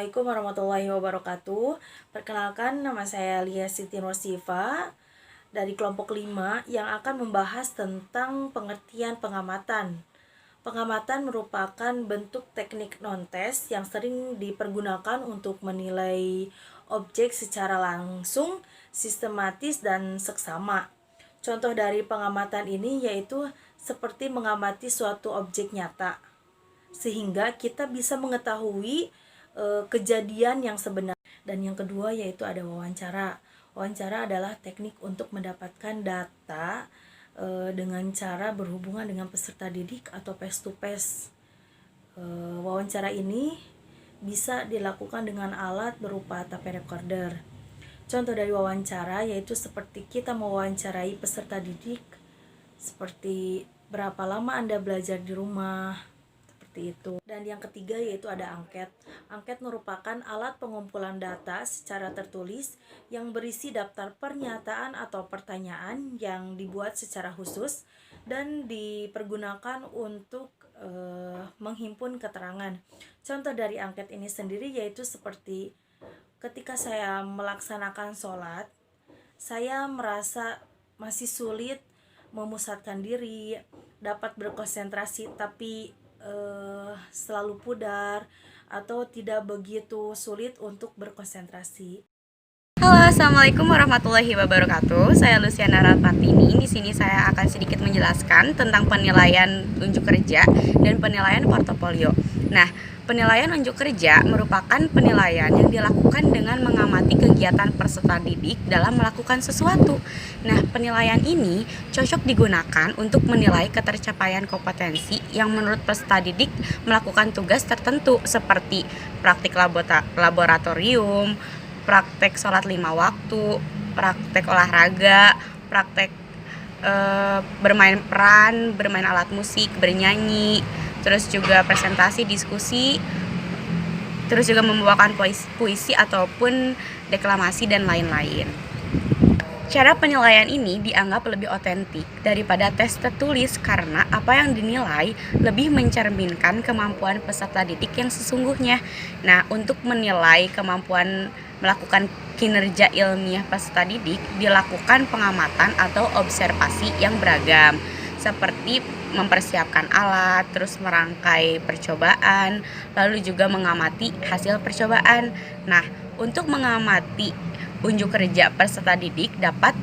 Assalamualaikum warahmatullahi wabarakatuh. Perkenalkan, nama saya Lia Siti Nursifa dari kelompok 5 yang akan membahas tentang pengertian pengamatan. Pengamatan merupakan bentuk teknik non-tes yang sering dipergunakan untuk menilai objek secara langsung, sistematis, dan seksama. Contoh dari pengamatan ini yaitu seperti mengamati suatu objek nyata, sehingga kita bisa mengetahui kejadian yang sebenarnya. Dan yang kedua yaitu ada wawancara. Wawancara adalah teknik untuk mendapatkan data dengan cara berhubungan dengan peserta didik atau face to face. Wawancara ini bisa dilakukan dengan alat berupa tape recorder. Contoh dari wawancara yaitu seperti kita mewawancarai peserta didik, seperti berapa lama Anda belajar di rumah, itu. Dan yang ketiga yaitu ada angket. Angket merupakan alat pengumpulan data secara tertulis yang berisi daftar pernyataan atau pertanyaan yang dibuat secara khusus dan dipergunakan untuk menghimpun keterangan. Contoh dari angket ini sendiri yaitu seperti ketika saya melaksanakan sholat, saya merasa masih sulit memusatkan diri, dapat berkonsentrasi tapi selalu pudar atau tidak begitu sulit untuk berkonsentrasi. Halo, assalamualaikum warahmatullahi wabarakatuh. Saya Luciana Ratmatini. Di sini saya akan sedikit menjelaskan tentang penilaian unjuk kerja dan penilaian portofolio. Nah, penilaian unjuk kerja merupakan penilaian yang dilakukan dengan mengamati kegiatan peserta didik dalam melakukan sesuatu. Nah, penilaian ini cocok digunakan untuk menilai ketercapaian kompetensi yang menurut peserta didik melakukan tugas tertentu seperti praktik laboratorium, praktek sholat 5 waktu, praktek olahraga, praktek bermain peran, bermain alat musik, bernyanyi, terus juga presentasi, diskusi, terus juga membawakan puisi ataupun deklamasi dan lain-lain. Cara penilaian ini dianggap lebih otentik daripada tes tertulis karena apa yang dinilai lebih mencerminkan kemampuan peserta didik yang sesungguhnya. Nah, untuk menilai kemampuan melakukan kinerja ilmiah peserta didik dilakukan pengamatan atau observasi yang beragam, seperti mempersiapkan alat, terus merangkai percobaan, lalu juga mengamati hasil percobaan. Nah, untuk mengamati unjuk kerja peserta didik dapat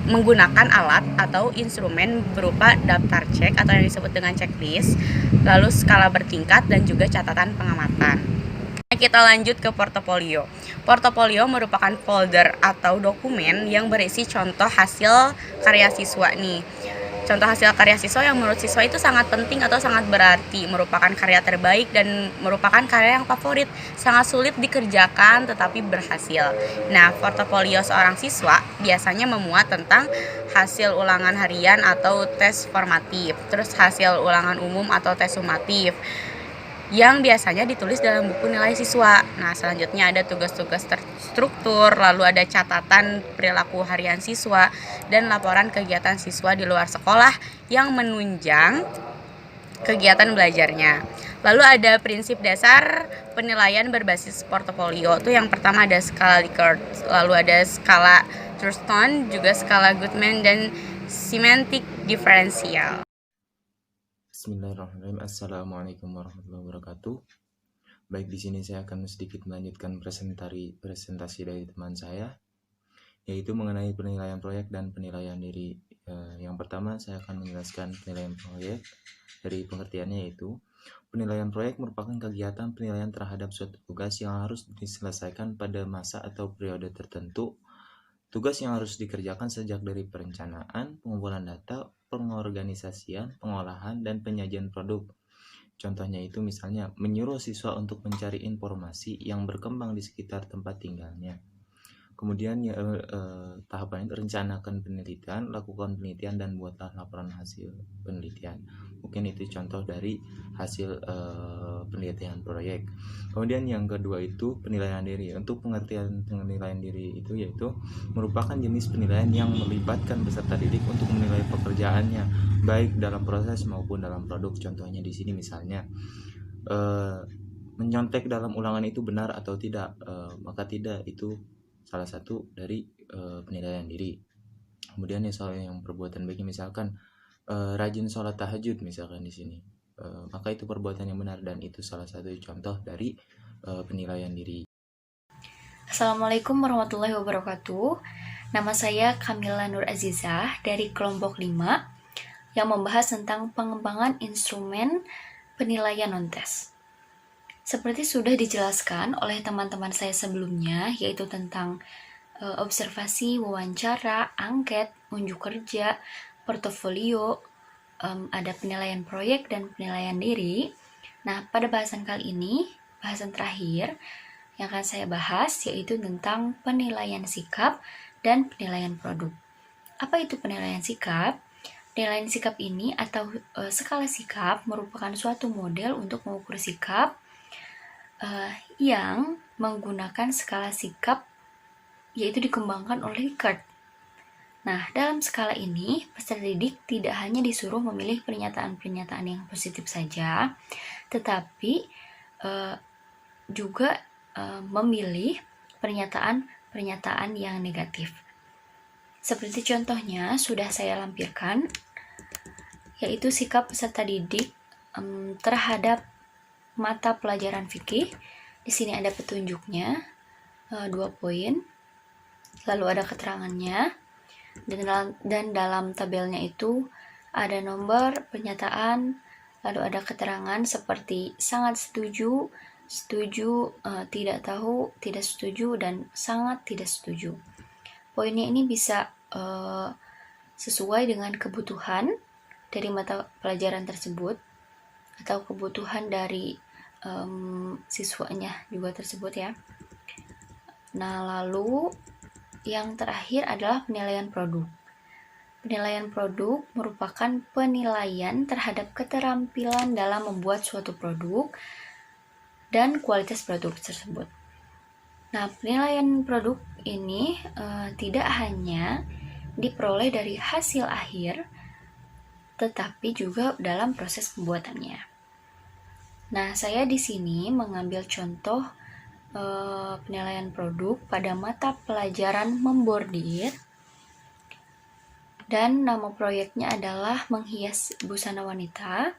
menggunakan alat atau instrumen berupa daftar cek atau yang disebut dengan checklist, lalu skala bertingkat dan juga catatan pengamatan. Kita lanjut ke portofolio. Portofolio merupakan folder atau dokumen yang berisi contoh hasil karya siswa nih. Contoh hasil karya siswa yang menurut siswa itu sangat penting atau sangat berarti, merupakan karya terbaik dan merupakan karya yang favorit, sangat sulit dikerjakan tetapi berhasil. Nah, portofolio seorang siswa biasanya memuat tentang hasil ulangan harian atau tes formatif, terus hasil ulangan umum atau tes sumatif, yang biasanya ditulis dalam buku nilai siswa. Nah, selanjutnya ada tugas-tugas terstruktur, lalu ada catatan perilaku harian siswa, dan laporan kegiatan siswa di luar sekolah yang menunjang kegiatan belajarnya. Lalu ada prinsip dasar penilaian berbasis portofolio. Itu yang pertama ada skala Likert, lalu ada skala Thurston, juga skala Goodman, dan semantic differential. Bismillahirrahmanirrahim. Assalamualaikum warahmatullahi wabarakatuh. Baik, di sini saya akan sedikit melanjutkan presentasi dari teman saya, yaitu mengenai penilaian proyek dan penilaian diri. Yang pertama saya akan menjelaskan penilaian proyek. Dari pengertiannya yaitu penilaian proyek merupakan kegiatan penilaian terhadap suatu tugas yang harus diselesaikan pada masa atau periode tertentu. Tugas yang harus dikerjakan sejak dari perencanaan, pengumpulan data, pengorganisasian, pengolahan, dan penyajian produk. Contohnya itu misalnya menyuruh siswa untuk mencari informasi yang berkembang di sekitar tempat tinggalnya. Kemudian tahapan rencanakan penelitian, lakukan penelitian, dan buatlah laporan hasil penelitian. Mungkin itu contoh dari hasil penelitian proyek. Kemudian yang kedua itu penilaian diri. Untuk pengertian penilaian diri itu yaitu merupakan jenis penilaian yang melibatkan peserta didik untuk menilai pekerjaannya, baik dalam proses maupun dalam produk. Contohnya di sini misalnya menyontek dalam ulangan itu benar atau tidak. Maka tidak, itu salah satu dari penilaian diri. Kemudian ya soal yang perbuatan baiknya, misalkan rajin sholat tahajud misalkan di sini, maka itu perbuatan yang benar dan itu salah satu contoh dari penilaian diri. Assalamualaikum warahmatullahi wabarakatuh. Nama saya Kamila Nur Azizah dari kelompok 5 yang membahas tentang pengembangan instrumen penilaian non-tes. Seperti sudah dijelaskan oleh teman-teman saya sebelumnya, yaitu tentang observasi, wawancara, angket, unjuk kerja, portofolio, ada penilaian proyek dan penilaian diri. Nah, pada bahasan kali ini, bahasan terakhir yang akan saya bahas yaitu tentang penilaian sikap dan penilaian produk. Apa itu penilaian sikap? Penilaian sikap ini atau skala sikap merupakan suatu model untuk mengukur sikap yang menggunakan skala sikap, yaitu dikembangkan oleh Likert. Nah, dalam skala ini, peserta didik tidak hanya disuruh memilih pernyataan-pernyataan yang positif saja, tetapi juga memilih pernyataan-pernyataan yang negatif. Seperti contohnya sudah saya lampirkan, yaitu sikap peserta didik terhadap mata pelajaran fikih. Di sini ada petunjuknya, 2 poin, lalu ada keterangannya, dan dalam tabelnya itu ada nomor pernyataan, lalu ada keterangan seperti sangat setuju, setuju, tidak tahu, tidak setuju, dan sangat tidak setuju. Poinnya ini bisa sesuai dengan kebutuhan dari mata pelajaran tersebut atau kebutuhan dari siswanya juga tersebut ya. Nah, lalu yang terakhir adalah penilaian produk. Penilaian produk merupakan penilaian terhadap keterampilan dalam membuat suatu produk dan kualitas produk tersebut. Nah, penilaian produk ini tidak hanya diperoleh dari hasil akhir, tetapi juga dalam proses pembuatannya. Nah, saya di sini mengambil contoh penilaian produk pada mata pelajaran membordir, dan nama proyeknya adalah menghias busana wanita.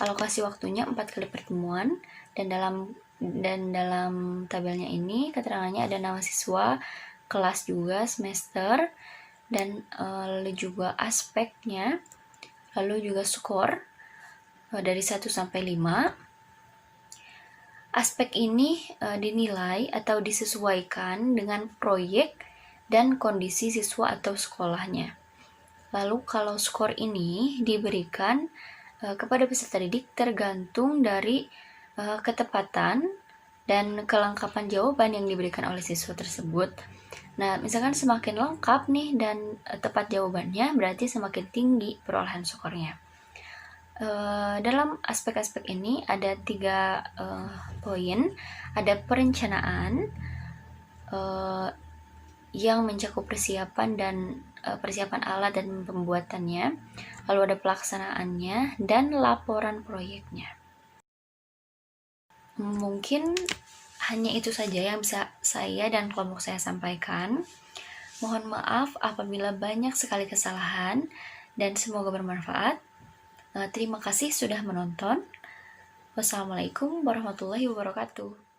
Alokasi waktunya 4 kali pertemuan, dan dalam tabelnya ini keterangannya ada nama siswa, kelas juga, semester, dan lalu juga aspeknya, lalu juga skor dari 1 sampai 5. Aspek ini dinilai atau disesuaikan dengan proyek dan kondisi siswa atau sekolahnya. Lalu kalau skor ini diberikan kepada peserta didik tergantung dari ketepatan dan kelengkapan jawaban yang diberikan oleh siswa tersebut. Nah, misalkan semakin lengkap nih dan tepat jawabannya, berarti semakin tinggi perolehan skornya. Dalam aspek-aspek ini ada 3 poin. Ada perencanaan yang mencakup persiapan alat dan pembuatannya, lalu ada pelaksanaannya, dan laporan proyeknya. Mungkin hanya itu saja yang bisa saya dan kelompok saya sampaikan. Mohon maaf apabila banyak sekali kesalahan, dan semoga bermanfaat. Terima kasih sudah menonton. Wassalamualaikum warahmatullahi wabarakatuh.